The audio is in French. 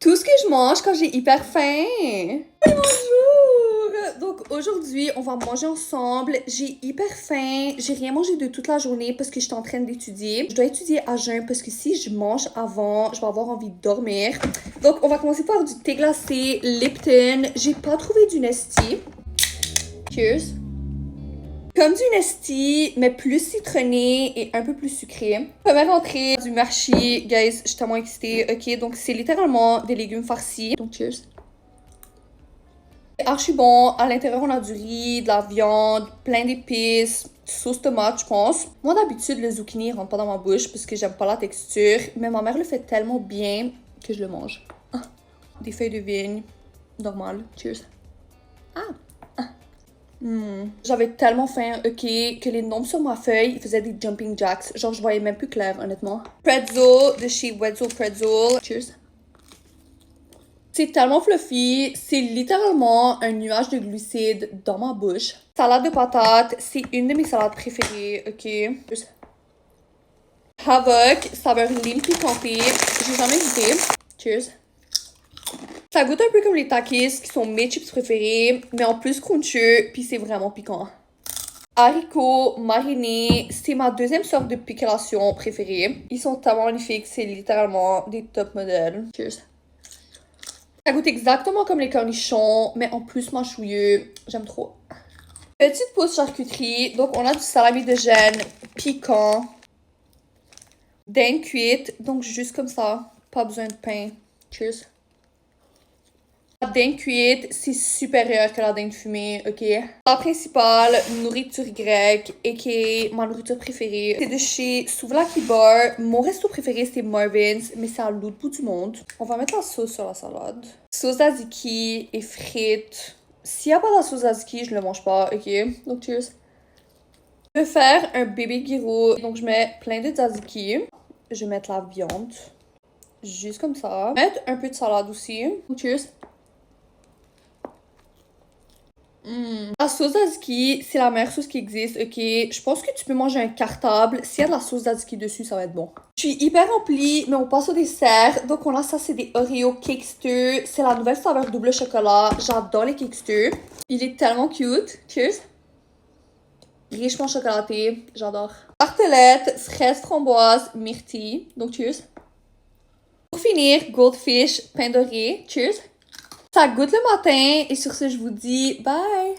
Tout ce que je mange quand j'ai hyper faim. Bonjour! Donc aujourd'hui, on va manger ensemble. J'ai hyper faim. J'ai rien mangé de toute la journée parce que j'étais en train d'étudier. Je dois étudier à jeun parce que si je mange avant, je vais avoir envie de dormir. Donc on va commencer par du thé glacé Lipton. J'ai pas trouvé du Nestea. Cheers! Comme du Nestea, mais plus citronné et un peu plus sucré. Première entrée du marché, guys, je suis tellement excitée. Ok, donc c'est littéralement des légumes farcis. Donc cheers. C'est archi bon. À l'intérieur, on a du riz, de la viande, plein d'épices, sauce tomate, je pense. Moi, d'habitude, le zucchini rentre pas dans ma bouche parce que j'aime pas la texture. Mais ma mère le fait tellement bien que je le mange. Ah, des feuilles de vigne. Normal. Cheers. Ah. J'avais tellement faim, ok, que les nombres sur ma feuille, ils faisaient des jumping jacks. Genre, je voyais même plus clair, honnêtement. Pretzel de chez Wetzel Pretzel. Cheers. C'est tellement fluffy, c'est littéralement un nuage de glucides dans ma bouche. Salade de patates, c'est une de mes salades préférées, ok. Cheers. Havoc, saveur lime piquantée. J'ai jamais goûté. Cheers. Ça goûte un peu comme les Takis, qui sont mes chips préférés, mais en plus cruncheux, puis c'est vraiment piquant. Haricots marinés, c'est ma deuxième sorte de picolation préférée. Ils sont tellement magnifiques, c'est littéralement des top modèles. Cheers. Ça goûte exactement comme les cornichons, mais en plus mâchouilleux. J'aime trop. Petite pause charcuterie. Donc, on a du salami de gêne piquant. Dinde cuite, donc juste comme ça. Pas besoin de pain. Cheers. La dinde cuite, c'est supérieur que la dinde fumée, ok? La principale, nourriture grecque, aka ma nourriture préférée. C'est de chez Souvlaki Bar. Mon resto préféré, c'est Marvin's, mais c'est à l'autre bout du monde. On va mettre la sauce sur la salade. Sauce tzatziki et frites. S'il n'y a pas de sauce tzatziki, je ne le mange pas, ok? Donc, cheers. Je vais faire un bébé gyro. Donc, je mets plein de tzatziki. Je vais mettre la viande. Juste comme ça. Mettre un peu de salade aussi. Donc, cheers. La sauce tzatziki, c'est la meilleure sauce qui existe, ok? Je pense que tu peux manger un cartable. S'il y a de la sauce tzatziki dessus, ça va être bon. Je suis hyper remplie, mais on passe au dessert. Donc, on a ça, c'est des Oreo Cakester. C'est la nouvelle saveur double chocolat. J'adore les Cakester. Il est tellement cute. Cheers. Richement chocolaté. J'adore. Tartelette, fraise, framboise, myrtille. Donc, cheers. Pour finir, goldfish, pain doré. Cheers. Ça goûte le matin. Et sur ce, je vous dis bye!